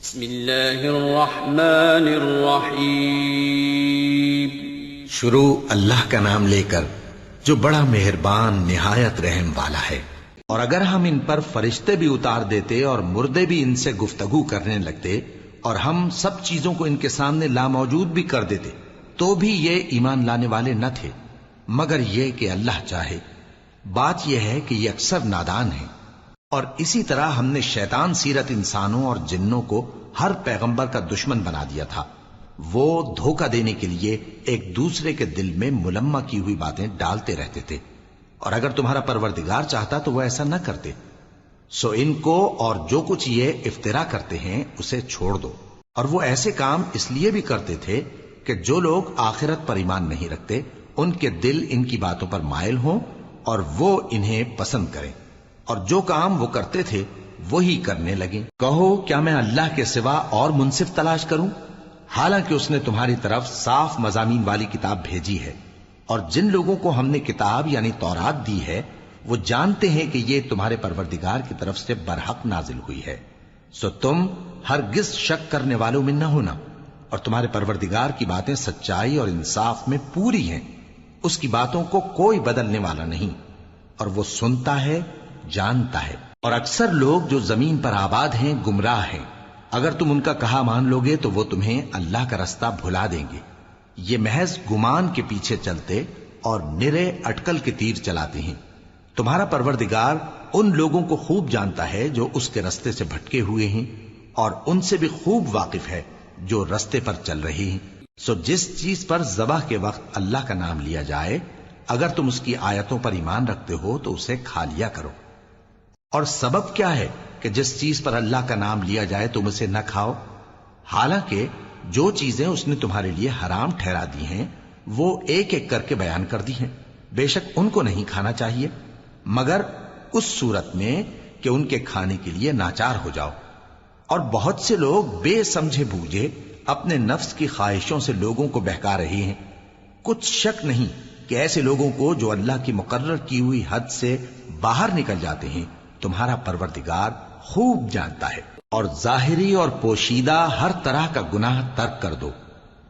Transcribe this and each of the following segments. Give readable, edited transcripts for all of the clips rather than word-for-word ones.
بسم اللہ الرحمن الرحیم۔ شروع اللہ کا نام لے کر جو بڑا مہربان نہایت رحم والا ہے۔ اور اگر ہم ان پر فرشتے بھی اتار دیتے اور مردے بھی ان سے گفتگو کرنے لگتے اور ہم سب چیزوں کو ان کے سامنے لاموجود بھی کر دیتے تو بھی یہ ایمان لانے والے نہ تھے، مگر یہ کہ اللہ چاہے۔ بات یہ ہے کہ یہ اکثر نادان ہیں۔ اور اسی طرح ہم نے شیطان سیرت انسانوں اور جنوں کو ہر پیغمبر کا دشمن بنا دیا تھا۔ وہ دھوکہ دینے کے لیے ایک دوسرے کے دل میں ملمہ کی ہوئی باتیں ڈالتے رہتے تھے، اور اگر تمہارا پروردگار چاہتا تو وہ ایسا نہ کرتے۔ سو ان کو اور جو کچھ یہ افطرا کرتے ہیں اسے چھوڑ دو۔ اور وہ ایسے کام اس لیے بھی کرتے تھے کہ جو لوگ آخرت پر ایمان نہیں رکھتے ان کے دل ان کی باتوں پر مائل ہوں اور وہ انہیں پسند کریں، اور جو کام وہ کرتے تھے وہی کرنے لگیں۔ کہو کیا میں اللہ کے سوا اور منصف تلاش کروں، حالانکہ اس نے تمہاری طرف صاف مضامین والی کتاب بھیجی ہے، اور جن لوگوں کو ہم نے کتاب یعنی تورات دی ہے وہ جانتے ہیں کہ یہ تمہارے پروردگار کی طرف سے برحق نازل ہوئی ہے۔ سو تم ہرگز شک کرنے والوں میں نہ ہونا، اور تمہارے پروردگار کی باتیں سچائی اور انصاف میں پوری ہیں، اس کی باتوں کو کوئی بدلنے والا نہیں، اور وہ سنتا ہے جانتا ہے۔ اور اکثر لوگ جو زمین پر آباد ہیں گمراہ ہیں، اگر تم ان کا کہا مان لوگے تو وہ تمہیں اللہ کا رستہ بھلا دیں گے۔ یہ محض گمان کے پیچھے چلتے اور نرے اٹکل کے تیر چلاتے ہیں۔ تمہارا پروردگار ان لوگوں کو خوب جانتا ہے جو اس کے رستے سے بھٹکے ہوئے ہیں، اور ان سے بھی خوب واقف ہے جو رستے پر چل رہے ہیں۔ سو جس چیز پر ذبح کے وقت اللہ کا نام لیا جائے اگر تم اس کی آیتوں پر ایمان رکھتے ہو تو اسے کھا لیا کرو۔ اور سبب کیا ہے کہ جس چیز پر اللہ کا نام لیا جائے تم اسے نہ کھاؤ، حالانکہ جو چیزیں اس نے تمہارے لیے حرام ٹھہرا دی ہیں وہ ایک ایک کر کے بیان کر دی ہیں۔ بے شک ان کو نہیں کھانا چاہیے مگر اس صورت میں کہ ان کے کھانے کے لیے ناچار ہو جاؤ۔ اور بہت سے لوگ بے سمجھے بوجھے اپنے نفس کی خواہشوں سے لوگوں کو بہکا رہے ہیں۔ کچھ شک نہیں کہ ایسے لوگوں کو جو اللہ کی مقرر کی ہوئی حد سے باہر نکل جاتے ہیں تمہارا پروردگار خوب جانتا ہے۔ اور ظاہری اور پوشیدہ ہر طرح کا گناہ ترک کر دو۔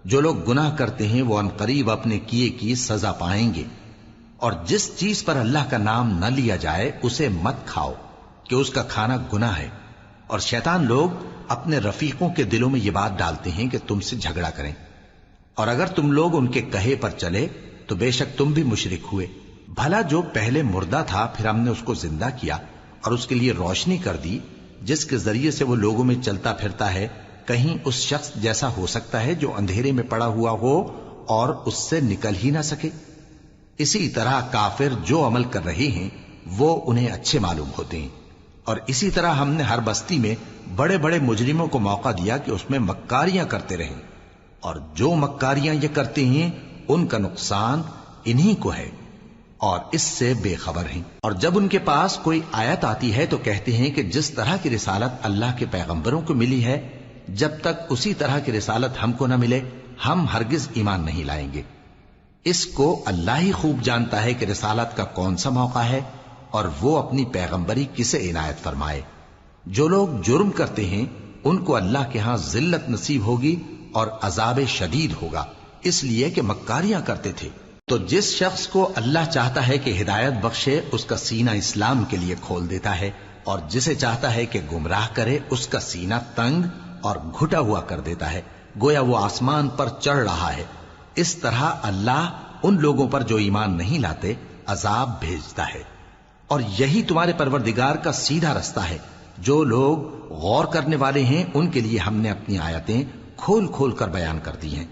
جو لوگ گناہ کرتے ہیں وہ عنقریب اپنے کیے کی سزا پائیں گے۔ اور جس چیز پر اللہ کا نام نہ لیا جائے اسے مت کھاؤ کہ اس کا کھانا گناہ ہے۔ اور شیطان لوگ اپنے رفیقوں کے دلوں میں یہ بات ڈالتے ہیں کہ تم سے جھگڑا کریں، اور اگر تم لوگ ان کے کہے پر چلے تو بے شک تم بھی مشرک ہوئے۔ بھلا جو پہلے مردہ تھا پھر ہم نے اس کو زندہ کیا اور اس کے لیے روشنی کر دی جس کے ذریعے سے وہ لوگوں میں چلتا پھرتا ہے، کہیں اس شخص جیسا ہو سکتا ہے جو اندھیرے میں پڑا ہوا ہو اور اس سے نکل ہی نہ سکے؟ اسی طرح کافر جو عمل کر رہے ہیں وہ انہیں اچھے معلوم ہوتے ہیں۔ اور اسی طرح ہم نے ہر بستی میں بڑے بڑے مجرموں کو موقع دیا کہ اس میں مکاریاں کرتے رہیں، اور جو مکاریاں یہ کرتے ہیں ان کا نقصان انہی کو ہے اور اس سے بے خبر ہیں۔ اور جب ان کے پاس کوئی آیت آتی ہے تو کہتے ہیں کہ جس طرح کی رسالت اللہ کے پیغمبروں کو ملی ہے جب تک اسی طرح کی رسالت ہم کو نہ ملے ہم ہرگز ایمان نہیں لائیں گے۔ اس کو اللہ ہی خوب جانتا ہے کہ رسالت کا کون سا موقع ہے اور وہ اپنی پیغمبری کسے عنایت فرمائے۔ جو لوگ جرم کرتے ہیں ان کو اللہ کے ہاں ذلت نصیب ہوگی اور عذاب شدید ہوگا، اس لیے کہ مکاریاں کرتے تھے۔ تو جس شخص کو اللہ چاہتا ہے کہ ہدایت بخشے اس کا سینہ اسلام کے لیے کھول دیتا ہے، اور جسے چاہتا ہے کہ گمراہ کرے اس کا سینہ تنگ اور گھٹا ہوا کر دیتا ہے، گویا وہ آسمان پر چڑھ رہا ہے۔ اس طرح اللہ ان لوگوں پر جو ایمان نہیں لاتے عذاب بھیجتا ہے۔ اور یہی تمہارے پروردگار کا سیدھا رستہ ہے۔ جو لوگ غور کرنے والے ہیں ان کے لیے ہم نے اپنی آیتیں کھول کھول کر بیان کر دی ہیں۔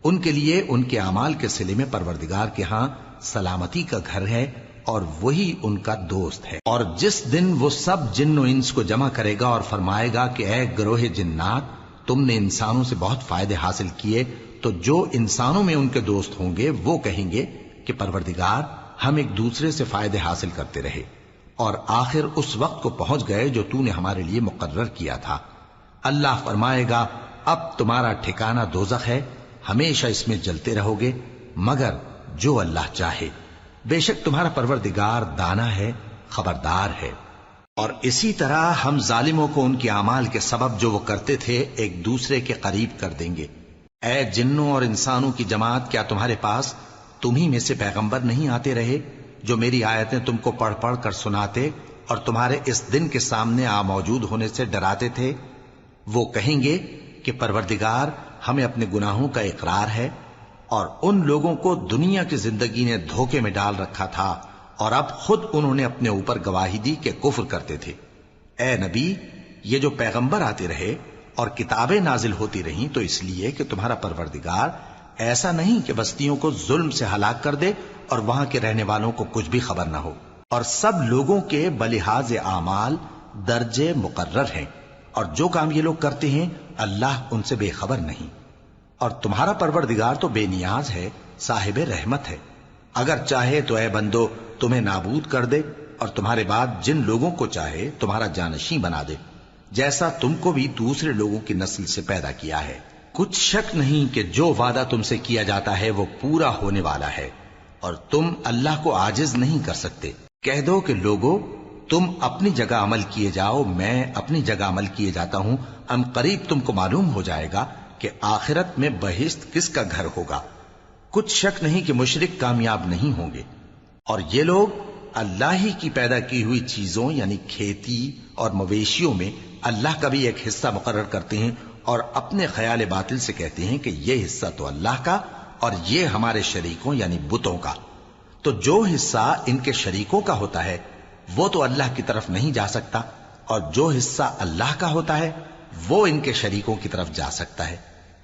ان کے لیے ان کے اعمال کے صلے میں پروردگار کے ہاں سلامتی کا گھر ہے اور وہی ان کا دوست ہے۔ اور جس دن وہ سب جن و انس کو جمع کرے گا اور فرمائے گا کہ اے گروہ جنات، تم نے انسانوں سے بہت فائدے حاصل کیے، تو جو انسانوں میں ان کے دوست ہوں گے وہ کہیں گے کہ پروردگار ہم ایک دوسرے سے فائدے حاصل کرتے رہے اور آخر اس وقت کو پہنچ گئے جو تو نے ہمارے لیے مقرر کیا تھا۔ اللہ فرمائے گا اب تمہارا ٹھکانہ دوزخ ہے، ہمیشہ اس میں جلتے رہو گے مگر جو اللہ چاہے۔ بے شک تمہارا پروردگار دانا ہے، خبردار ہے۔ اور اسی طرح ہم ظالموں کو ان کے اعمال کے سبب جو وہ کرتے تھے ایک دوسرے کے قریب کر دیں گے۔ اے جنوں اور انسانوں کی جماعت، کیا تمہارے پاس تمہیں میں سے پیغمبر نہیں آتے رہے جو میری آیتیں تم کو پڑھ پڑھ کر سناتے اور تمہارے اس دن کے سامنے موجود ہونے سے ڈراتے تھے؟ وہ کہیں گے کہ پروردگار، ہمیں اپنے گناہوں کا اقرار ہے، اور ان لوگوں کو دنیا کی زندگی نے دھوکے میں ڈال رکھا تھا اور اب خود انہوں نے اپنے اوپر گواہی دی کہ کفر کرتے تھے۔ اے نبی، یہ جو پیغمبر آتے رہے اور کتابیں نازل ہوتی رہیں تو اس لیے کہ تمہارا پروردگار ایسا نہیں کہ بستیوں کو ظلم سے ہلاک کر دے اور وہاں کے رہنے والوں کو کچھ بھی خبر نہ ہو، اور سب لوگوں کے بلحاظ اعمال درجے مقرر ہیں، اور جو کام یہ لوگ کرتے ہیں اللہ ان سے بے خبر نہیں۔ اور تمہارا پروردگار تو بے نیاز ہے، صاحب رحمت ہے، اگر چاہے تو اے بندو تمہیں نابود کر دے اور تمہارے بعد جن لوگوں کو چاہے تمہارا جانشین بنا دے، جیسا تم کو بھی دوسرے لوگوں کی نسل سے پیدا کیا ہے۔ کچھ شک نہیں کہ جو وعدہ تم سے کیا جاتا ہے وہ پورا ہونے والا ہے، اور تم اللہ کو عاجز نہیں کر سکتے۔ کہہ دو کہ لوگو، تم اپنی جگہ عمل کیے جاؤ، میں اپنی جگہ عمل کیے جاتا ہوں، ان قریب تم کو معلوم ہو جائے گا کہ آخرت میں بہشت کس کا گھر ہوگا۔ کچھ شک نہیں کہ مشرک کامیاب نہیں ہوں گے، اور یہ لوگ اللہ ہی کی پیدا کی ہوئی چیزوں یعنی کھیتی اور مویشیوں میں اللہ کا بھی ایک حصہ مقرر کرتے ہیں، اور اپنے خیال باطل سے کہتے ہیں کہ یہ حصہ تو اللہ کا اور یہ ہمارے شریکوں یعنی بتوں کا۔ تو جو حصہ ان کے شریکوں کا ہوتا ہے وہ تو اللہ کی طرف نہیں جا سکتا، اور جو حصہ اللہ کا ہوتا ہے وہ ان کے شریکوں کی طرف جا سکتا ہے۔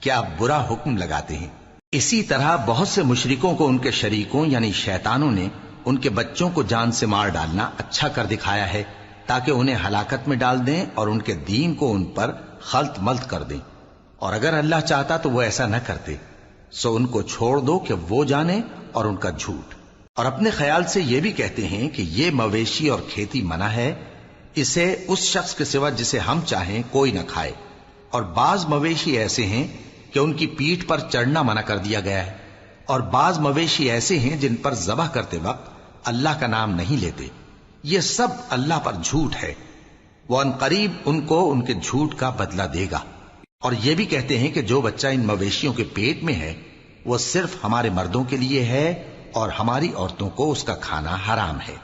کیا برا حکم لگاتے ہیں؟ اسی طرح بہت سے مشرکوں کو ان کے شریکوں یعنی شیطانوں نے ان کے بچوں کو جان سے مار ڈالنا اچھا کر دکھایا ہے تاکہ انہیں ہلاکت میں ڈال دیں اور ان کے دین کو ان پر خلط ملط کر دیں، اور اگر اللہ چاہتا تو وہ ایسا نہ کرتے، سو ان کو چھوڑ دو کہ وہ جانے اور ان کا جھوٹ۔ اور اپنے خیال سے یہ بھی کہتے ہیں کہ یہ مویشی اور کھیتی منع ہے، اسے اس شخص کے سوا جسے ہم چاہیں کوئی نہ کھائے، اور بعض مویشی ایسے ہیں کہ ان کی پیٹھ پر چڑھنا منع کر دیا گیا ہے، اور بعض مویشی ایسے ہیں جن پر ذبح کرتے وقت اللہ کا نام نہیں لیتے۔ یہ سب اللہ پر جھوٹ ہے، وہ ان قریب ان کو ان کے جھوٹ کا بدلہ دے گا۔ اور یہ بھی کہتے ہیں کہ جو بچہ ان مویشیوں کے پیٹ میں ہے وہ صرف ہمارے مردوں کے لیے ہے اور ہماری عورتوں کو اس کا کھانا حرام ہے،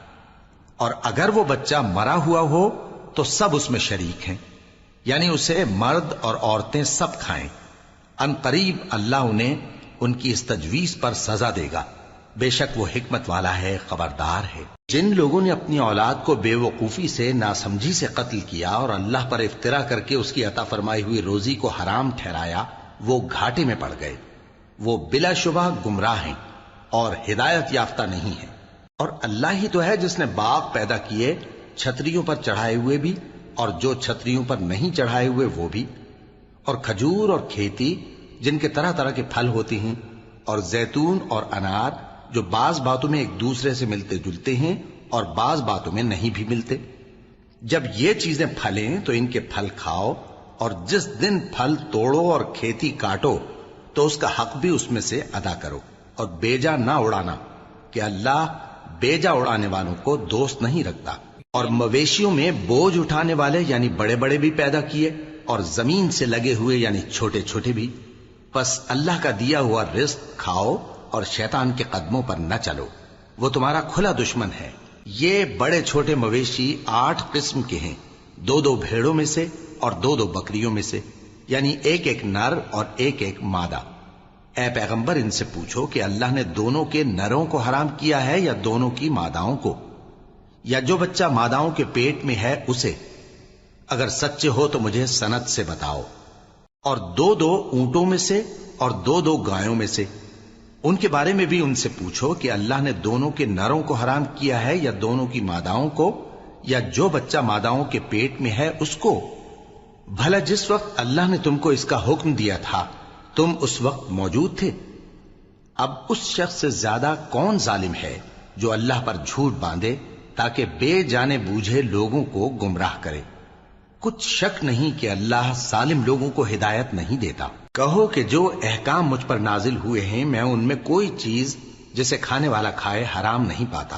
اور اگر وہ بچہ مرا ہوا ہو تو سب اس میں شریک ہیں، یعنی اسے مرد اور عورتیں سب کھائیں۔ ان قریب اللہ انہیں ان کی اس تجویز پر سزا دے گا، بے شک وہ حکمت والا ہے، خبردار ہے۔ جن لوگوں نے اپنی اولاد کو بے وقوفی سے، ناسمجھی سے قتل کیا اور اللہ پر افترا کر کے اس کی عطا فرمائی ہوئی روزی کو حرام ٹھہرایا، وہ گھاٹے میں پڑ گئے، وہ بلا شبہ گمراہ ہیں اور ہدایت یافتہ نہیں ہیں۔ اور اللہ ہی تو ہے جس نے باغ پیدا کیے، چھتریوں پر چڑھائے ہوئے بھی اور جو چھتریوں پر نہیں چڑھائے ہوئے وہ بھی، اور کھجور اور کھیتی جن کے طرح طرح کے پھل ہوتے ہیں، اور زیتون اور انار جو بعض باتوں میں ایک دوسرے سے ملتے جلتے ہیں اور بعض باتوں میں نہیں بھی ملتے۔ جب یہ چیزیں پھلیں تو ان کے پھل کھاؤ، اور جس دن پھل توڑو اور کھیتی کاٹو تو اس کا حق بھی اس میں سے ادا کرو، اور بیجا نہ اڑانا کہ اللہ بیجا اڑانے والوں کو دوست نہیں رکھتا۔ اور مویشیوں میں بوجھ اٹھانے والے یعنی بڑے بڑے بھی پیدا کیے، اور زمین سے لگے ہوئے یعنی چھوٹے چھوٹے بھی۔ پس اللہ کا دیا ہوا رزق کھاؤ اور شیطان کے قدموں پر نہ چلو، وہ تمہارا کھلا دشمن ہے۔ یہ بڑے چھوٹے مویشی 8 قسم کے ہیں، 2 بھیڑوں میں سے اور 2 بکریوں میں سے، یعنی ایک نر اور ایک مادہ۔ اے پیغمبر ان سے پوچھو کہ اللہ نے دونوں کے نروں کو حرام کیا ہے یا دونوں کی ماداؤں کو، یا جو بچہ ماداؤں کے پیٹ میں ہے اسے؟ اگر سچے ہو تو مجھے سند سے بتاؤ۔ اور 2 اونٹوں میں سے اور 2 گایوں میں سے، ان کے بارے میں بھی ان سے پوچھو کہ اللہ نے دونوں کے نروں کو حرام کیا ہے یا دونوں کی ماداؤں کو، یا جو بچہ ماداؤں کے پیٹ میں ہے اس کو؟ بھلا جس وقت اللہ نے تم کو اس کا حکم دیا تھا تم اس وقت موجود تھے؟ اب اس شخص سے زیادہ کون ظالم ہے جو اللہ پر جھوٹ باندھے تاکہ بے جانے بوجھے لوگوں کو گمراہ کرے؟ کچھ شک نہیں کہ اللہ ظالم لوگوں کو ہدایت نہیں دیتا۔ کہو کہ جو احکام مجھ پر نازل ہوئے ہیں میں ان میں کوئی چیز جسے کھانے والا کھائے حرام نہیں پاتا،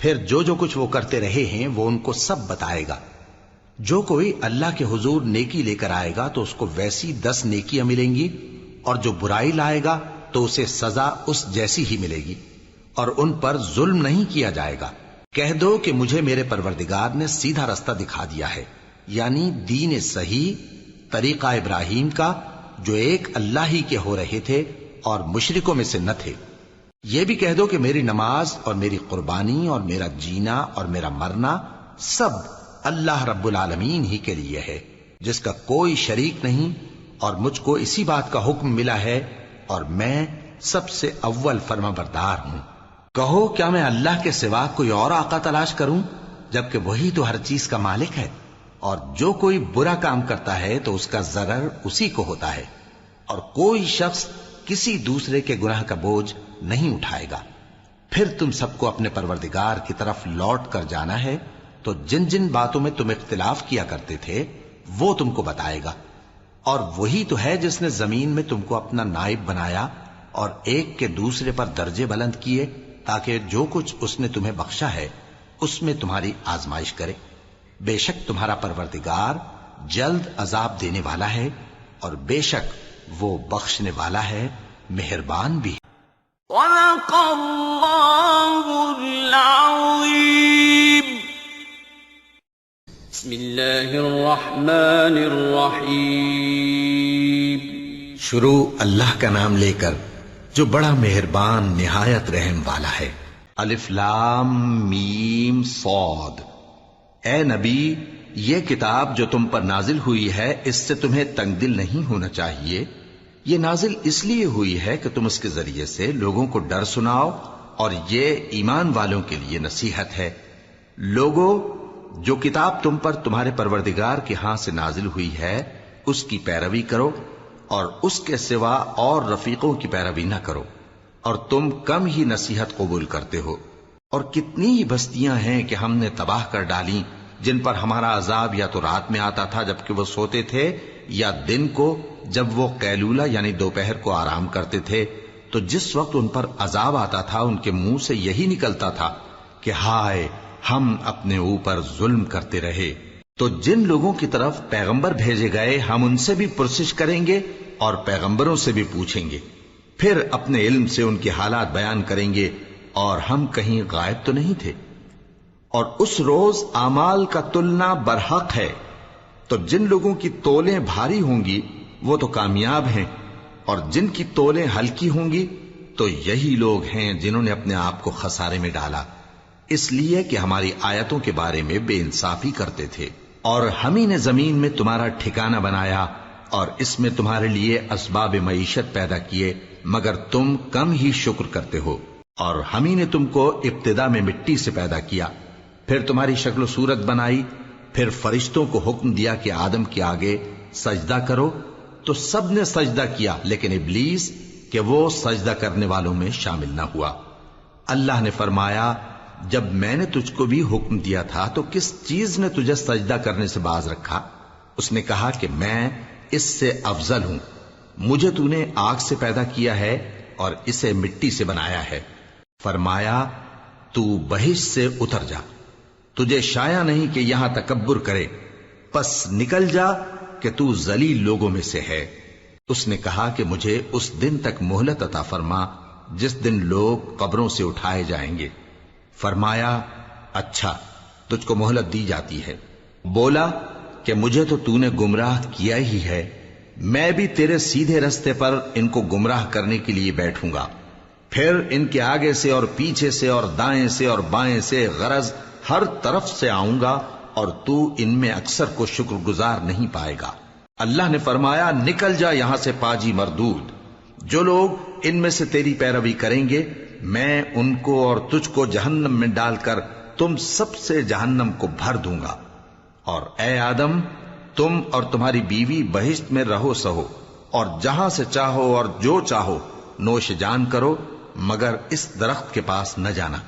پھر جو جو کچھ وہ کرتے رہے ہیں وہ ان کو سب بتائے گا۔ جو کوئی اللہ کے حضور نیکی لے کر آئے گا تو اس کو ویسی 10 نیکیاں ملیں گی، اور جو برائی لائے گا تو اسے سزا اس جیسی ہی ملے گی، اور ان پر ظلم نہیں کیا جائے گا۔ کہہ دو کہ مجھے میرے پروردگار نے سیدھا رستہ دکھا دیا ہے، یعنی دین صحیح، طریقہ ابراہیم کا، جو ایک اللہ ہی کے ہو رہے تھے اور مشرکوں میں سے نہ تھے۔ یہ بھی کہہ دو کہ میری نماز اور میری قربانی اور میرا جینا اور میرا مرنا سب اللہ رب العالمین ہی کے لیے ہے، جس کا کوئی شریک نہیں، اور مجھ کو اسی بات کا حکم ملا ہے، اور میں سب سے اول فرما بردار ہوں۔ کہو کیا میں اللہ کے سوا کوئی اور آقا تلاش کروں، جبکہ وہی تو ہر چیز کا مالک ہے؟ اور جو کوئی برا کام کرتا ہے تو اس کا ضرر اسی کو ہوتا ہے، اور کوئی شخص کسی دوسرے کے گناہ کا بوجھ نہیں اٹھائے گا۔ پھر تم سب کو اپنے پروردگار کی طرف لوٹ کر جانا ہے، تو جن جن باتوں میں تم اختلاف کیا کرتے تھے وہ تم کو بتائے گا، اور وہی تو ہے جس نے زمین میں تم کو اپنا نائب بنایا اور ایک کے دوسرے پر درجے بلند کیے، تاکہ جو کچھ اس نے تمہیں بخشا ہے اس میں تمہاری آزمائش کرے۔ بے شک تمہارا پروردگار جلد عذاب دینے والا ہے، اور بے شک وہ بخشنے والا ہے، مہربان بھی۔ صدق اللہ العظیم۔ بسم اللہ الرحمن الرحیم۔ شروع اللہ کا نام لے کر جو بڑا مہربان نہایت رحم والا ہے۔ الف لام میم صاد۔ اے نبی، یہ کتاب جو تم پر نازل ہوئی ہے اس سے تمہیں تنگ دل نہیں ہونا چاہیے۔ یہ نازل اس لیے ہوئی ہے کہ تم اس کے ذریعے سے لوگوں کو ڈر سناؤ، اور یہ ایمان والوں کے لیے نصیحت ہے۔ لوگوں، جو کتاب تم پر تمہارے پروردگار کے ہاں سے نازل ہوئی ہے اس کی پیروی کرو، اور اس کے سوا اور رفیقوں کی پیروی نہ کرو، اور تم کم ہی نصیحت قبول کرتے ہو۔ اور کتنی ہی بستیاں ہیں کہ ہم نے تباہ کر ڈالی، جن پر ہمارا عذاب یا تو رات میں آتا تھا جبکہ وہ سوتے تھے، یا دن کو جب وہ قیلولہ یعنی دوپہر کو آرام کرتے تھے، تو جس وقت ان پر عذاب آتا تھا ان کے منہ سے یہی نکلتا تھا کہ ہائے، ہم اپنے اوپر ظلم کرتے رہے۔ تو جن لوگوں کی طرف پیغمبر بھیجے گئے ہم ان سے بھی پرسش کریں گے اور پیغمبروں سے بھی پوچھیں گے، پھر اپنے علم سے ان کے حالات بیان کریں گے، اور ہم کہیں غائب تو نہیں تھے۔ اور اس روز اعمال کا تلنا برحق ہے، تو جن لوگوں کی تولیں بھاری ہوں گی وہ تو کامیاب ہیں، اور جن کی تولیں ہلکی ہوں گی تو یہی لوگ ہیں جنہوں نے اپنے آپ کو خسارے میں ڈالا، اس لیے کہ ہماری آیتوں کے بارے میں بے انصافی کرتے تھے۔ اور ہم ہی نے زمین میں تمہارا ٹھکانہ بنایا، اور اس میں تمہارے لیے اسباب معیشت پیدا کیے، مگر تم کم ہی شکر کرتے ہو۔ اور ہم ہی نے تم کو ابتدا میں مٹی سے پیدا کیا، پھر تمہاری شکل و صورت بنائی، پھر فرشتوں کو حکم دیا کہ آدم کے آگے سجدہ کرو، تو سب نے سجدہ کیا، لیکن ابلیس کہ وہ سجدہ کرنے والوں میں شامل نہ ہوا۔ اللہ نے فرمایا، جب میں نے تجھ کو بھی حکم دیا تھا تو کس چیز نے تجھے سجدہ کرنے سے باز رکھا؟ اس نے کہا کہ میں اس سے افضل ہوں، مجھے تو نے آگ سے پیدا کیا ہے اور اسے مٹی سے بنایا ہے۔ فرمایا، تو بہشت سے اتر جا، تجھے شایع نہیں کہ یہاں تکبر کرے، پس نکل جا کہ تو ذلیل لوگوں میں سے ہے۔ اس نے کہا کہ مجھے اس دن تک مہلت عطا فرما جس دن لوگ قبروں سے اٹھائے جائیں گے۔ فرمایا، اچھا، تجھ کو مہلت دی جاتی ہے۔ بولا کہ مجھے تو نے گمراہ کیا ہی ہے، میں بھی تیرے سیدھے رستے پر ان کو گمراہ کرنے کے لیے بیٹھوں گا، پھر ان کے آگے سے اور پیچھے سے اور دائیں سے اور بائیں سے، غرض ہر طرف سے آؤں گا، اور تو ان میں اکثر کو شکر گزار نہیں پائے گا۔ اللہ نے فرمایا، نکل جا یہاں سے پاجی مردود، جو لوگ ان میں سے تیری پیروی کریں گے میں ان کو اور تجھ کو جہنم میں ڈال کر تم سب سے جہنم کو بھر دوں گا۔ اور اے آدم، تم اور تمہاری بیوی بہشت میں رہو سہو، اور جہاں سے چاہو اور جو چاہو نوش جان کرو، مگر اس درخت کے پاس نہ جانا،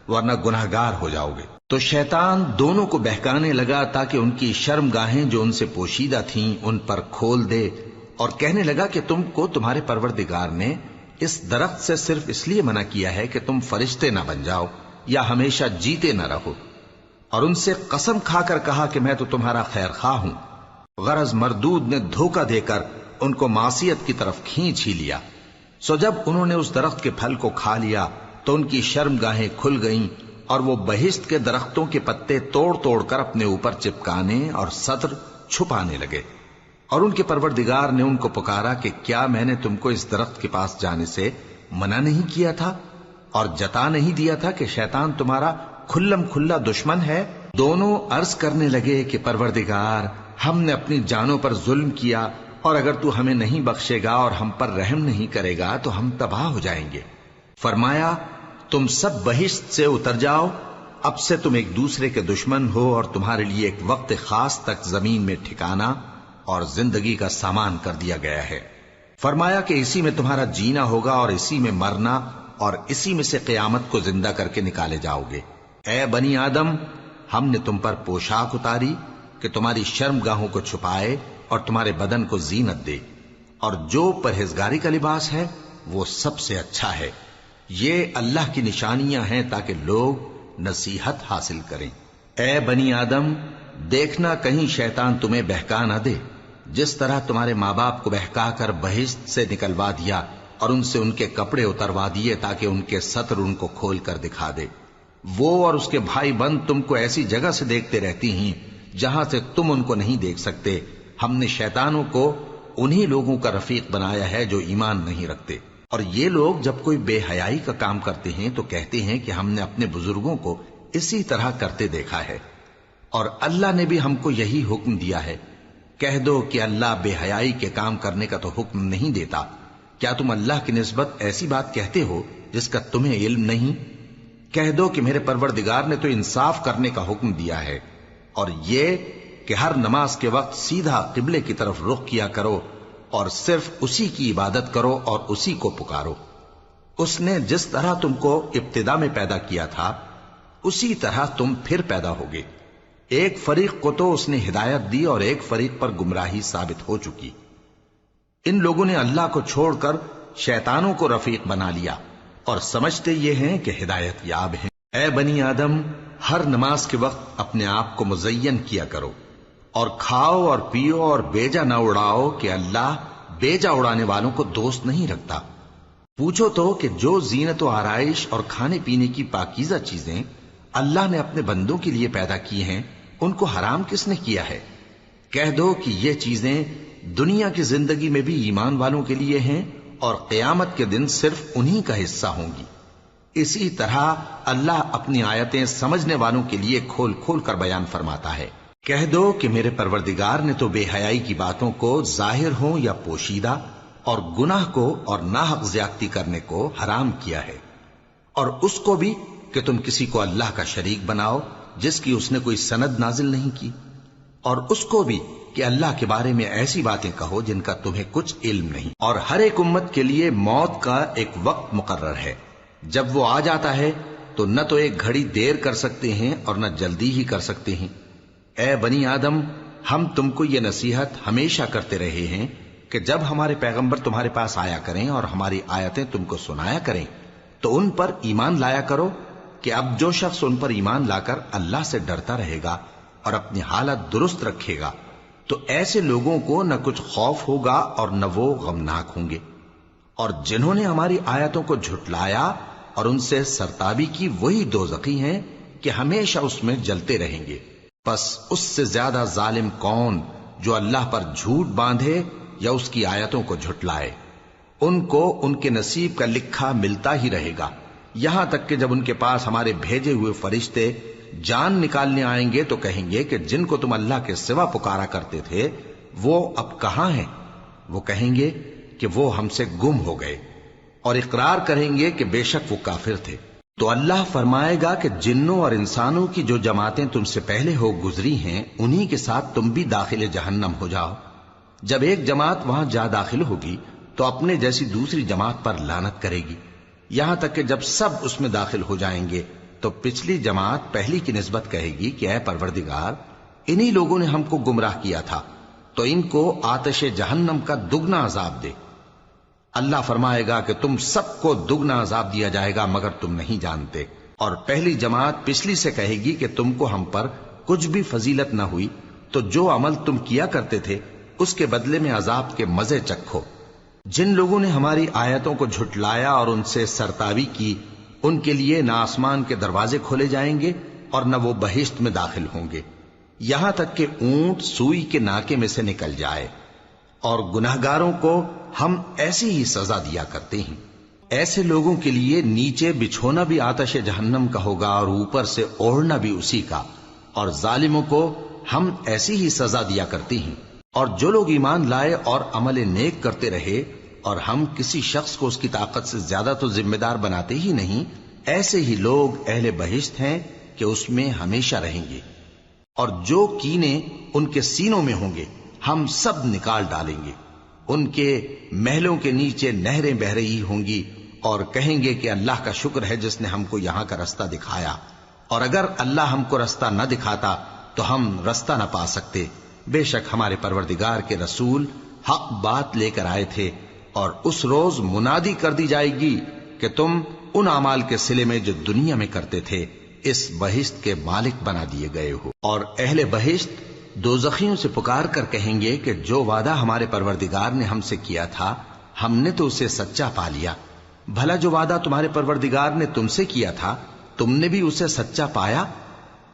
ورنہ گناہگار ہو جاؤ گے۔ تو شیطان دونوں کو بہکانے لگا تاکہ ان کی شرم گاہیں جو ان سے پوشیدہ تھیں ان پر کھول دے، اور کہنے لگا کہ تم کو تمہارے پروردگار نے اس درخت سے صرف اس لیے منع کیا ہے کہ تم فرشتے نہ بن جاؤ، یا ہمیشہ جیتے نہ رہو، اور ان سے قسم کھا کر کہا کہ میں تو تمہارا خیر خواہ ہوں۔ غرض مردود نے دھوکہ دے کر ان کو معصیت کی طرف کھینچ ہی لیا۔ سو جب انہوں نے اس درخت کے پھل کو کھا لیا تو ان کی شرمگاہیں کھل گئیں، اور وہ بہشت کے درختوں کے پتے توڑ توڑ کر اپنے اوپر چپکانے اور سطر چھپانے لگے۔ اور ان کے پروردگار نے ان کو پکارا کہ کیا میں نے تم کو اس درخت کے پاس جانے سے منع نہیں کیا تھا، اور جتا نہیں دیا تھا کہ شیطان تمہارا کھلم کھلا دشمن ہے؟ دونوں عرض کرنے لگے کہ پروردگار، ہم نے اپنی جانوں پر ظلم کیا، اور اگر تو ہمیں نہیں بخشے گا اور ہم پر رحم نہیں کرے گا تو ہم تباہ ہو جائیں گے۔ فرمایا تم سب بہشت سے اتر جاؤ، اب سے تم ایک دوسرے کے دشمن ہو، اور تمہارے لیے ایک وقت خاص تک زمین میں ٹھکانا اور زندگی کا سامان کر دیا گیا ہے۔ فرمایا کہ اسی میں تمہارا جینا ہوگا اور اسی میں مرنا، اور اسی میں سے قیامت کو زندہ کر کے نکالے جاؤ گے۔ اے بنی آدم، ہم نے تم پر پوشاک اتاری کہ تمہاری شرمگاہوں کو چھپائے اور تمہارے بدن کو زینت دے، اور جو پرہیزگاری کا لباس ہے وہ سب سے اچھا ہے۔ یہ اللہ کی نشانیاں ہیں تاکہ لوگ نصیحت حاصل کریں۔ اے بنی آدم، دیکھنا کہیں شیطان تمہیں بہکا نہ دے، جس طرح تمہارے ماں باپ کو بہکا کر بہشت سے نکلوا دیا اور ان سے ان کے کپڑے اتروا دیے تاکہ ان کے سطر ان کو کھول کر دکھا دے۔ وہ اور اس کے بھائی بند تم کو ایسی جگہ سے دیکھتے رہتی ہیں جہاں سے تم ان کو نہیں دیکھ سکتے۔ ہم نے شیطانوں کو انہی لوگوں کا رفیق بنایا ہے جو ایمان نہیں رکھتے۔ اور یہ لوگ جب کوئی بے حیائی کا کام کرتے ہیں تو کہتے ہیں کہ ہم نے اپنے بزرگوں کو اسی طرح کرتے دیکھا ہے، اور اللہ نے بھی ہم کو یہی حکم دیا ہے۔ کہہ دو کہ اللہ بے حیائی کے کام کرنے کا تو حکم نہیں دیتا۔ کیا تم اللہ کی نسبت ایسی بات کہتے ہو جس کا تمہیں علم نہیں؟ کہہ دو کہ میرے پروردگار نے تو انصاف کرنے کا حکم دیا ہے، اور یہ کہ ہر نماز کے وقت سیدھا قبلے کی طرف رخ کیا کرو اور صرف اسی کی عبادت کرو اور اسی کو پکارو۔ اس نے جس طرح تم کو ابتدا میں پیدا کیا تھا اسی طرح تم پھر پیدا ہوگے۔ ایک فریق کو تو اس نے ہدایت دی اور ایک فریق پر گمراہی ثابت ہو چکی۔ ان لوگوں نے اللہ کو چھوڑ کر شیطانوں کو رفیق بنا لیا اور سمجھتے یہ ہیں کہ ہدایت یاب ہیں۔ اے بنی آدم، ہر نماز کے وقت اپنے آپ کو مزین کیا کرو، اور کھاؤ اور پیو اور بیجا نہ اڑاؤ کہ اللہ بیجا اڑانے والوں کو دوست نہیں رکھتا۔ پوچھو تو کہ جو زینت و آرائش اور کھانے پینے کی پاکیزہ چیزیں اللہ نے اپنے بندوں کے لیے پیدا کی ہیں ان کو حرام کس نے کیا ہے؟ کہہ دو کہ یہ چیزیں دنیا کی زندگی میں بھی ایمان والوں کے لیے ہیں اور قیامت کے دن صرف انہی کا حصہ ہوں گی۔ اسی طرح اللہ اپنی آیتیں سمجھنے والوں کے لیے کھول کھول کر بیان فرماتا ہے۔ کہہ دو کہ میرے پروردگار نے تو بے حیائی کی باتوں کو ظاہر ہوں یا پوشیدہ، اور گناہ کو اور ناحق زیادتی کرنے کو حرام کیا ہے، اور اس کو بھی کہ تم کسی کو اللہ کا شریک بناؤ جس کی اس نے کوئی سند نازل نہیں کی، اور اس کو بھی کہ اللہ کے بارے میں ایسی باتیں کہو جن کا تمہیں کچھ علم نہیں۔ اور ہر ایک امت کے لیے موت کا ایک وقت مقرر ہے، جب وہ آ جاتا ہے تو نہ تو ایک گھڑی دیر کر سکتے ہیں اور نہ جلدی ہی کر سکتے ہیں۔ اے بنی آدم، ہم تم کو یہ نصیحت ہمیشہ کرتے رہے ہیں کہ جب ہمارے پیغمبر تمہارے پاس آیا کریں اور ہماری آیتیں تم کو سنایا کریں تو ان پر ایمان لایا کرو، کہ اب جو شخص ان پر ایمان لا کر اللہ سے ڈرتا رہے گا اور اپنی حالت درست رکھے گا تو ایسے لوگوں کو نہ کچھ خوف ہوگا اور نہ وہ غمناک ہوں گے۔ اور جنہوں نے ہماری آیتوں کو جھٹلایا اور ان سے سرتابی کی وہی دوزخی ہیں کہ ہمیشہ اس میں جلتے رہیں گے۔ پس اس سے زیادہ ظالم کون جو اللہ پر جھوٹ باندھے یا اس کی آیتوں کو جھٹلائے؟ ان کو ان کے نصیب کا لکھا ملتا ہی رہے گا، یہاں تک کہ جب ان کے پاس ہمارے بھیجے ہوئے فرشتے جان نکالنے آئیں گے تو کہیں گے کہ جن کو تم اللہ کے سوا پکارا کرتے تھے وہ اب کہاں ہیں؟ وہ کہیں گے کہ وہ ہم سے گم ہو گئے، اور اقرار کریں گے کہ بے شک وہ کافر تھے۔ تو اللہ فرمائے گا کہ جنوں اور انسانوں کی جو جماعتیں تم سے پہلے ہو گزری ہیں انہی کے ساتھ تم بھی داخل جہنم ہو جاؤ۔ جب ایک جماعت وہاں جا داخل ہوگی تو اپنے جیسی دوسری جماعت پر لعنت کرے گی، یہاں تک کہ جب سب اس میں داخل ہو جائیں گے تو پچھلی جماعت پہلی کی نسبت کہے گی کہ اے پروردگار، انہی لوگوں نے ہم کو گمراہ کیا تھا، تو ان کو آتش جہنم کا دگنا عذاب دے۔ اللہ فرمائے گا کہ تم سب کو دگنا عذاب دیا جائے گا مگر تم نہیں جانتے۔ اور پہلی جماعت پچھلی سے کہے گی کہ تم کو ہم پر کچھ بھی فضیلت نہ ہوئی، تو جو عمل تم کیا کرتے تھے اس کے بدلے میں عذاب کے مزے چکھو۔ جن لوگوں نے ہماری آیتوں کو جھٹلایا اور ان سے سرتاوی کی، ان کے لیے نہ آسمان کے دروازے کھولے جائیں گے اور نہ وہ بہشت میں داخل ہوں گے، یہاں تک کہ اونٹ سوئی کے ناکے میں سے نکل جائے۔ اور گناہگاروں کو ہم ایسی ہی سزا دیا کرتے ہیں۔ ایسے لوگوں کے لیے نیچے بچھونا بھی آتش جہنم کا ہوگا اور اوپر سے اوڑھنا بھی اسی کا، اور ظالموں کو ہم ایسی ہی سزا دیا کرتے ہیں۔ اور جو لوگ ایمان لائے اور عمل نیک کرتے رہے، اور ہم کسی شخص کو اس کی طاقت سے زیادہ تو ذمہ دار بناتے ہی نہیں، ایسے ہی لوگ اہل بہشت ہیں کہ اس میں ہمیشہ رہیں گے۔ اور جو کینے ان کے سینوں میں ہوں گے ہم سب نکال ڈالیں گے۔ ان کے محلوں کے نیچے نہریں بہ رہی ہوں گی، اور کہیں گے کہ اللہ کا شکر ہے جس نے ہم کو یہاں کا رستہ دکھایا، اور اگر اللہ ہم کو رستہ نہ دکھاتا تو ہم رستہ نہ پا سکتے۔ بے شک ہمارے پروردگار کے رسول حق بات لے کر آئے تھے، اور اس روز منادی کر دی جائے گی کہ تم ان اعمال کے صلے میں جو دنیا میں کرتے تھے اس بہشت کے مالک بنا دیے گئے ہو۔ اور اہل بہشت دوزخیوں سے پکار کر کہیں گے کہ جو وعدہ ہمارے پروردگار نے ہم سے کیا تھا ہم نے تو اسے سچا پا لیا۔ بھلا جو وعدہ تمہارے پروردگار نے تم سے کیا تھا تم نے بھی اسے سچا پایا؟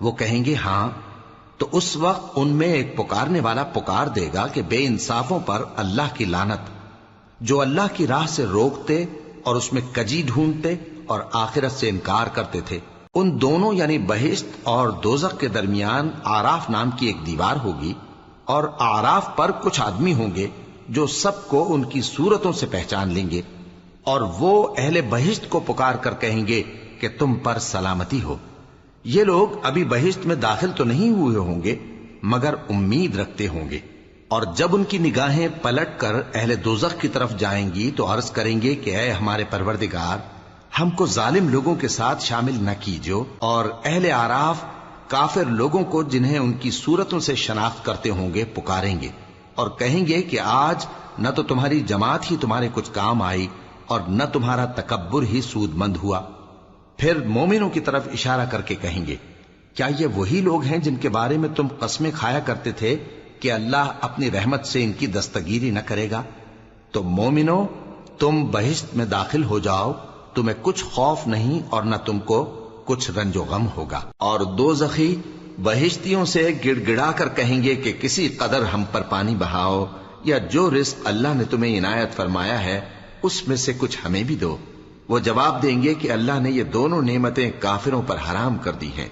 وہ کہیں گے ہاں۔ تو اس وقت ان میں ایک پکارنے والا پکار دے گا کہ بے انصافوں پر اللہ کی لعنت، جو اللہ کی راہ سے روکتے اور اس میں کجی ڈھونڈتے اور آخرت سے انکار کرتے تھے۔ ان دونوں یعنی بہشت اور دوزخ کے درمیان آراف نام کی ایک دیوار ہوگی، اور آراف پر کچھ آدمی ہوں گے جو سب کو ان کی صورتوں سے پہچان لیں گے، اور وہ اہل بہشت کو پکار کر کہیں گے کہ تم پر سلامتی ہو۔ یہ لوگ ابھی بہشت میں داخل تو نہیں ہوئے ہوں گے مگر امید رکھتے ہوں گے، اور جب ان کی نگاہیں پلٹ کر اہل دوزخ کی طرف جائیں گی تو عرض کریں گے کہ اے ہمارے پروردگار، ہم کو ظالم لوگوں کے ساتھ شامل نہ کیجو۔ اور اہل آراف کافر لوگوں کو جنہیں ان کی صورتوں سے شناخت کرتے ہوں گے پکاریں گے اور کہیں گے کہ آج نہ تو تمہاری جماعت ہی تمہارے کچھ کام آئی اور نہ تمہارا تکبر ہی سود مند ہوا۔ پھر مومنوں کی طرف اشارہ کر کے کہیں گے، کیا یہ وہی لوگ ہیں جن کے بارے میں تم قسمیں کھایا کرتے تھے کہ اللہ اپنی رحمت سے ان کی دستگیری نہ کرے گا؟ تو مومنوں، تم بہشت میں داخل ہو جاؤ، تمہیں کچھ خوف نہیں اور نہ تم کو کچھ رنج و غم ہوگا۔ اور دوزخی بہشتیوں سے گڑ گڑا کر کہیں گے کہ کسی قدر ہم پر پانی بہاؤ، یا جو رزق اللہ نے تمہیں عنایت فرمایا ہے اس میں سے کچھ ہمیں بھی دو۔ وہ جواب دیں گے کہ اللہ نے یہ دونوں نعمتیں کافروں پر حرام کر دی ہیں،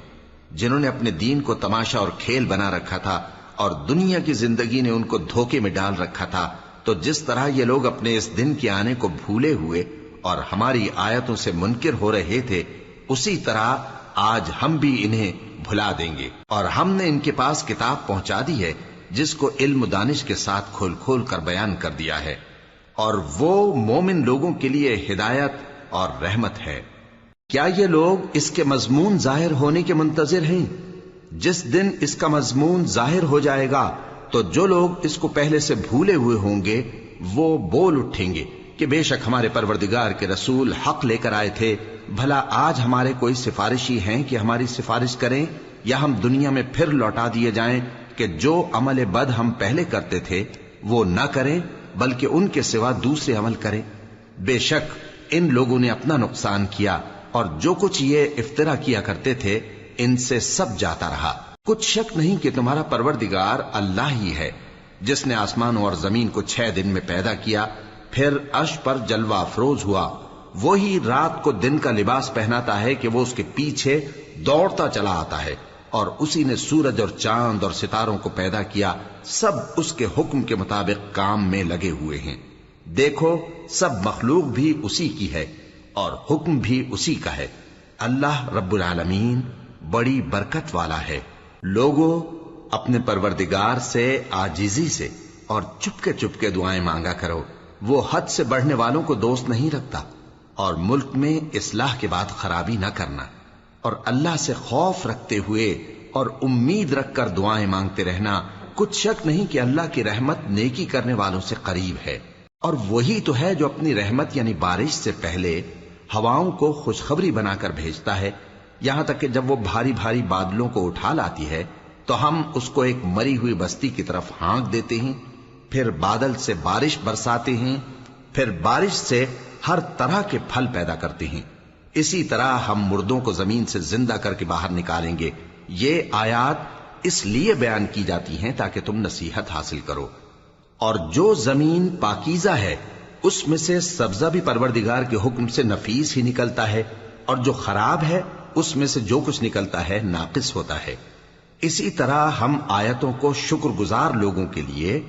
جنہوں نے اپنے دین کو تماشا اور کھیل بنا رکھا تھا اور دنیا کی زندگی نے ان کو دھوکے میں ڈال رکھا تھا۔ تو جس طرح یہ لوگ اپنے اس دن کے آنے کو بھولے ہوئے اور ہماری آیتوں سے منکر ہو رہے تھے، اسی طرح آج ہم بھی انہیں بھلا دیں گے۔ اور ہم نے ان کے پاس کتاب پہنچا دی ہے جس کو علم و دانش کے ساتھ کھول کھول کر بیان کر دیا ہے، اور وہ مومن لوگوں کے لیے ہدایت اور رحمت ہے۔ کیا یہ لوگ اس کے مضمون ظاہر ہونے کے منتظر ہیں؟ جس دن اس کا مضمون ظاہر ہو جائے گا تو جو لوگ اس کو پہلے سے بھولے ہوئے ہوں گے وہ بول اٹھیں گے کہ بے شک ہمارے پروردگار کے رسول حق لے کر آئے تھے۔ بھلا آج ہمارے کوئی سفارشی ہیں کہ ہماری سفارش کریں، یا ہم دنیا میں پھر لوٹا دیے جائیں کہ جو عمل بد ہم پہلے کرتے تھے وہ نہ کریں بلکہ ان کے سوا دوسرے عمل کریں۔ بے شک ان لوگوں نے اپنا نقصان کیا، اور جو کچھ یہ افترا کیا کرتے تھے ان سے سب جاتا رہا۔ کچھ شک نہیں کہ تمہارا پروردگار اللہ ہی ہے جس نے آسمانوں اور زمین کو 6 دن میں پیدا کیا، پھر عرش پر جلوہ افروز ہوا۔ وہی رات کو دن کا لباس پہناتا ہے کہ وہ اس کے پیچھے دوڑتا چلا آتا ہے، اور اسی نے سورج اور چاند اور ستاروں کو پیدا کیا، سب اس کے حکم کے مطابق کام میں لگے ہوئے ہیں۔ دیکھو سب مخلوق بھی اسی کی ہے اور حکم بھی اسی کا ہے۔ اللہ رب العالمین بڑی برکت والا ہے۔ لوگوں، اپنے پروردگار سے عاجزی سے اور چپکے دعائیں مانگا کرو، وہ حد سے بڑھنے والوں کو دوست نہیں رکھتا، اور ملک میں اصلاح کے بعد خرابی نہ کرنا، اور اللہ سے خوف رکھتے ہوئے اور امید رکھ کر دعائیں مانگتے رہنا۔ کچھ شک نہیں کہ اللہ کی رحمت نیکی کرنے والوں سے قریب ہے، اور وہی تو ہے جو اپنی رحمت یعنی بارش سے پہلے ہواؤں کو خوشخبری بنا کر بھیجتا ہے یہاں تک کہ جب وہ بھاری بھاری بادلوں کو اٹھا لاتی ہے تو ہم اس کو ایک مری ہوئی بستی کی طرف ہانک دیتے ہیں، پھر بادل سے بارش برساتے ہیں، پھر بارش سے ہر طرح کے پھل پیدا کرتے ہیں۔ اسی طرح ہم مردوں کو زمین سے زندہ کر کے باہر نکالیں گے۔ یہ آیات اس لیے بیان کی جاتی ہیں تاکہ تم نصیحت حاصل کرو۔ اور جو زمین پاکیزہ ہے اس میں سے سبزہ بھی پروردگار کے حکم سے نفیس ہی نکلتا ہے، اور جو خراب ہے اس میں سے جو کچھ نکلتا ہے ناقص ہوتا ہے۔ اسی طرح ہم آیتوں کو شکر گزار لوگوں کے لیے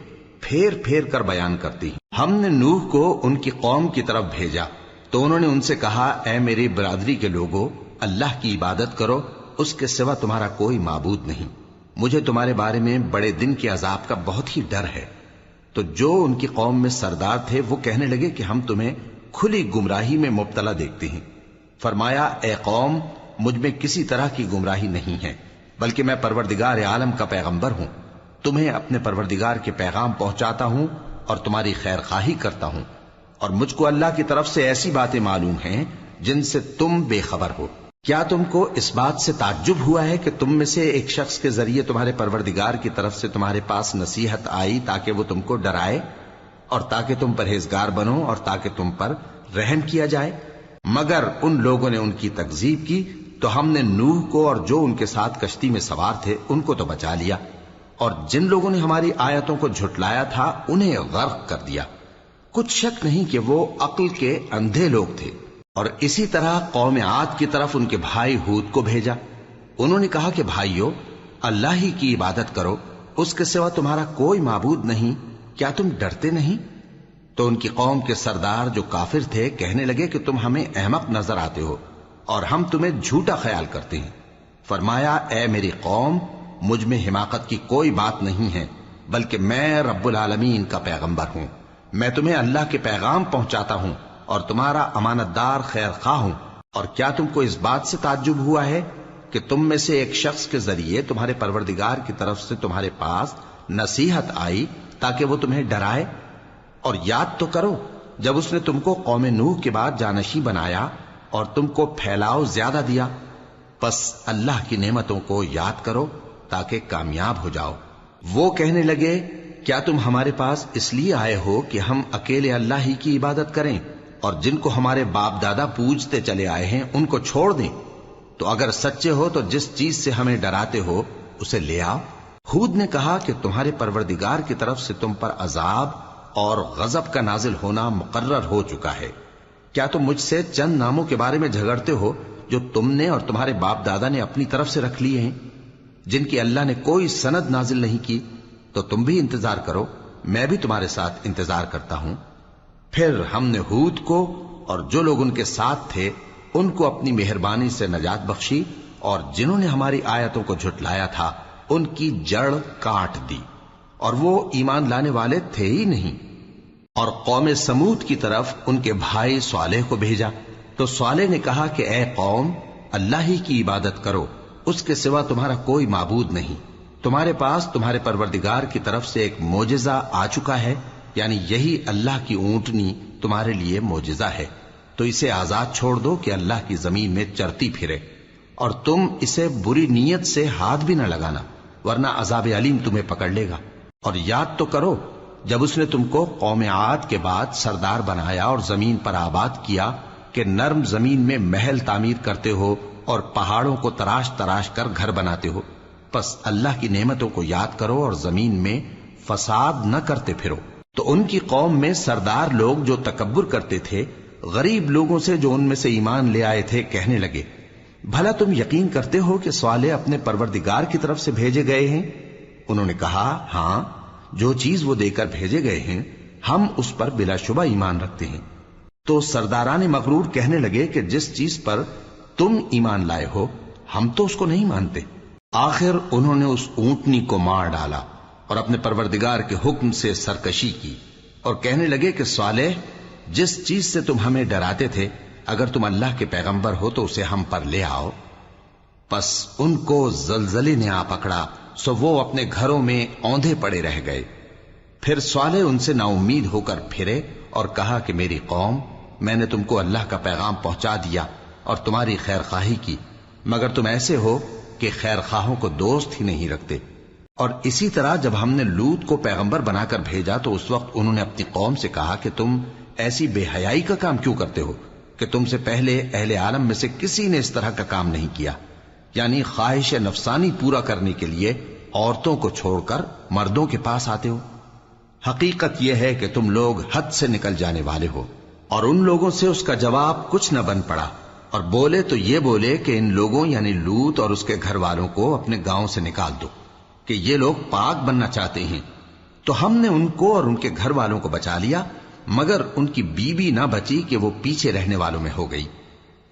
پھیر پھیر کر بیان کرتے ہیں۔ ہم نے نوح کو ان کی قوم کی طرف بھیجا تو انہوں نے ان سے کہا، اے میری برادری کے لوگوں، اللہ کی عبادت کرو، اس کے سوا تمہارا کوئی معبود نہیں۔ مجھے تمہارے بارے میں بڑے دن کے عذاب کا بہت ہی ڈر ہے۔ تو جو ان کی قوم میں سردار تھے وہ کہنے لگے کہ ہم تمہیں کھلی گمراہی میں مبتلا دیکھتے ہیں۔ فرمایا، اے قوم، مجھ میں کسی طرح کی گمراہی نہیں ہے، بلکہ میں پروردگار عالم کا پیغمبر ہوں۔ تمہیں اپنے پروردگار کے پیغام پہنچاتا ہوں اور تمہاری خیر خواہی کرتا ہوں، اور مجھ کو اللہ کی طرف سے ایسی باتیں معلوم ہیں جن سے تم بے خبر ہو۔ کیا تم کو اس بات سے تعجب ہوا ہے کہ تم میں سے ایک شخص کے ذریعے تمہارے پروردگار کی طرف سے تمہارے پاس نصیحت آئی تاکہ وہ تم کو ڈرائے اور تاکہ تم پرہیزگار بنو اور تاکہ تم پر رحم کیا جائے؟ مگر ان لوگوں نے ان کی تکذیب کی تو ہم نے نوح کو اور جو ان کے ساتھ کشتی میں سوار تھے ان کو تو بچا لیا، اور جن لوگوں نے ہماری آیتوں کو جھٹلایا تھا انہیں غرق کر دیا۔ کچھ شک نہیں کہ وہ عقل کے اندھے لوگ تھے۔ اور اسی طرح قوم عاد کی طرف ان کے بھائی ہود کو بھیجا۔ انہوں نے کہا کہ بھائیو، اللہ ہی کی عبادت کرو، اس کے سوا تمہارا کوئی معبود نہیں، کیا تم ڈرتے نہیں؟ تو ان کی قوم کے سردار جو کافر تھے کہنے لگے کہ تم ہمیں احمق نظر آتے ہو اور ہم تمہیں جھوٹا خیال کرتے ہیں۔ فرمایا، اے میری قوم، مجھ میں حماقت کی کوئی بات نہیں ہے، بلکہ میں رب العالمین کا پیغمبر ہوں۔ میں تمہیں اللہ کے پیغام پہنچاتا ہوں اور تمہارا امانت دار خیر خواہ ہوں۔ اور کیا تم کو اس بات سے تعجب ہوا ہے کہ تم میں سے ایک شخص کے ذریعے تمہارے پروردگار کی طرف سے تمہارے پاس نصیحت آئی تاکہ وہ تمہیں ڈرائے؟ اور یاد تو کرو جب اس نے تم کو قوم نوح کے بعد جانشی بنایا اور تم کو پھیلاؤ زیادہ دیا۔ پس اللہ کی نعمتوں کو یاد کرو تاکہ کامیاب ہو جاؤ۔ وہ کہنے لگے، کیا تم ہمارے پاس اس لیے آئے ہو کہ ہم اکیلے اللہ ہی کی عبادت کریں اور جن کو ہمارے باپ دادا پوجتے چلے آئے ہیں ان کو چھوڑ دیں؟ تو اگر سچے ہو تو جس چیز سے ہمیں ڈراتے ہو اسے لے آؤ۔ ہود نے کہا کہ تمہارے پروردگار کی طرف سے تم پر عذاب اور غضب کا نازل ہونا مقرر ہو چکا ہے۔ کیا تم مجھ سے چند ناموں کے بارے میں جھگڑتے ہو جو تم نے اور تمہارے باپ دادا نے اپنی طرف سے رکھ لیے ہیں، جن کی اللہ نے کوئی سند نازل نہیں کی؟ تو تم بھی انتظار کرو، میں بھی تمہارے ساتھ انتظار کرتا ہوں۔ پھر ہم نے ہود کو اور جو لوگ ان کے ساتھ تھے ان کو اپنی مہربانی سے نجات بخشی، اور جنہوں نے ہماری آیتوں کو جھٹلایا تھا ان کی جڑ کاٹ دی، اور وہ ایمان لانے والے تھے ہی نہیں۔ اور قوم سمود کی طرف ان کے بھائی صالح کو بھیجا تو صالح نے کہا کہ اے قوم، اللہ ہی کی عبادت کرو، اس کے سوا تمہارا کوئی معبود نہیں۔ تمہارے پاس تمہارے پروردگار کی طرف سے ایک معجزہ آ چکا ہے، یعنی یہی اللہ کی اونٹنی تمہارے لیے معجزہ ہے، تو اسے آزاد چھوڑ دو کہ اللہ کی زمین میں چرتی پھرے، اور تم اسے بری نیت سے ہاتھ بھی نہ لگانا، ورنہ عذاب علیم تمہیں پکڑ لے گا۔ اور یاد تو کرو جب اس نے تم کو قوم عاد کے بعد سردار بنایا اور زمین پر آباد کیا کہ نرم زمین میں محل تعمیر کرتے ہو اور پہاڑوں کو تراش تراش کر گھر بناتے ہو۔ پس اللہ کی نعمتوں کو یاد کرو اور زمین میں فساد نہ کرتے پھرو۔ تو ان کی قوم میں سردار لوگ جو تکبر کرتے تھے غریب لوگوں سے جو ان میں سے ایمان لے آئے تھے کہنے لگے، بھلا تم یقین کرتے ہو کہ صالح اپنے پروردگار کی طرف سے بھیجے گئے ہیں؟ انہوں نے کہا، ہاں، جو چیز وہ دے کر بھیجے گئے ہیں ہم اس پر بلا شبہ ایمان رکھتے ہیں۔ تو سرداران مغرور کہنے لگے کہ جس چیز پر تم ایمان لائے ہو ہم تو اس کو نہیں مانتے۔ آخر انہوں نے اس اونٹنی کو مار ڈالا اور اپنے پروردگار کے حکم سے سرکشی کی، اور کہنے لگے کہ صالح، جس چیز سے تم ہمیں ڈراتے تھے اگر تم اللہ کے پیغمبر ہو تو اسے ہم پر لے آؤ۔ پس ان کو زلزلے نے آ پکڑا، سو وہ اپنے گھروں میں اوندھے پڑے رہ گئے۔ پھر صالح ان سے نا امید ہو کر پھرے اور کہا کہ میری قوم، میں نے تم کو اللہ کا پیغام پہنچا دیا اور تمہاری خیر خواہی کی، مگر تم ایسے ہو کہ خیر خواہوں کو دوست ہی نہیں رکھتے۔ اور اسی طرح جب ہم نے لوط کو پیغمبر بنا کر بھیجا تو اس وقت انہوں نے اپنی قوم سے کہا کہ تم ایسی بے حیائی کا کام کیوں کرتے ہو کہ تم سے پہلے اہل عالم میں سے کسی نے اس طرح کا کام نہیں کیا، یعنی خواہش نفسانی پورا کرنے کے لیے عورتوں کو چھوڑ کر مردوں کے پاس آتے ہو۔ حقیقت یہ ہے کہ تم لوگ حد سے نکل جانے والے ہو۔ اور ان لوگوں سے اس کا جواب کچھ نہ بن پڑا، اور بولے تو یہ بولے کہ ان لوگوں یعنی لوط اور اس کے گھر والوں کو اپنے گاؤں سے نکال دو کہ یہ لوگ پاک بننا چاہتے ہیں۔ تو ہم نے ان کو اور ان کے گھر والوں کو بچا لیا، مگر ان کی بیوی نہ بچی کہ وہ پیچھے رہنے والوں میں ہو گئی۔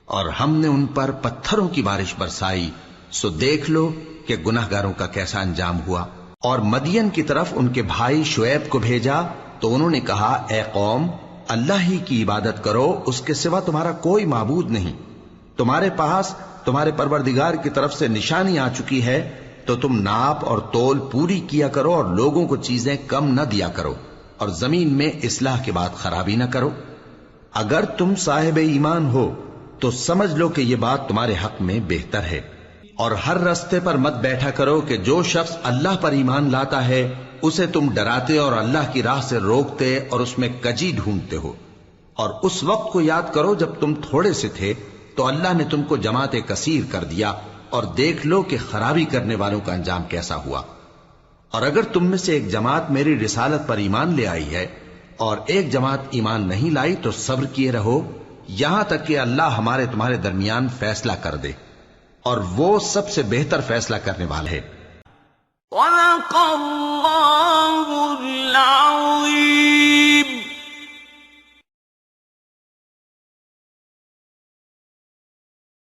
اور ہم نے ان پر پتھروں کی بارش برسائی، سو دیکھ لو کہ گناہگاروں کا کیسا انجام ہوا۔ اور مدین کی طرف ان کے بھائی شعیب کو بھیجا تو انہوں نے کہا، اے قوم، اللہ ہی کی عبادت کرو، اس کے سوا تمہارا کوئی معبود نہیں۔ تمہارے پاس تمہارے پروردگار کی طرف سے نشانی آ چکی ہے، تو تم ناپ اور تول پوری کیا کرو اور لوگوں کو چیزیں کم نہ دیا کرو، اور زمین میں اصلاح کے بعد خرابی نہ کرو۔ اگر تم صاحب ایمان ہو تو سمجھ لو کہ یہ بات تمہارے حق میں بہتر ہے۔ اور ہر رستے پر مت بیٹھا کرو کہ جو شخص اللہ پر ایمان لاتا ہے اسے تم ڈراتے اور اللہ کی راہ سے روکتے اور اس میں کجی ڈھونڈتے ہو۔ اور اس وقت کو یاد کرو جب تم تھوڑے سے تھے تو اللہ نے تم کو جماعت کثیر کر دیا، اور دیکھ لو کہ خرابی کرنے والوں کا انجام کیسا ہوا۔ اور اگر تم میں سے ایک جماعت میری رسالت پر ایمان لے آئی ہے اور ایک جماعت ایمان نہیں لائی تو صبر کیے رہو یہاں تک کہ اللہ ہمارے تمہارے درمیان فیصلہ کر دے، اور وہ سب سے بہتر فیصلہ کرنے والا ہے۔ صدق اللہ العظیم۔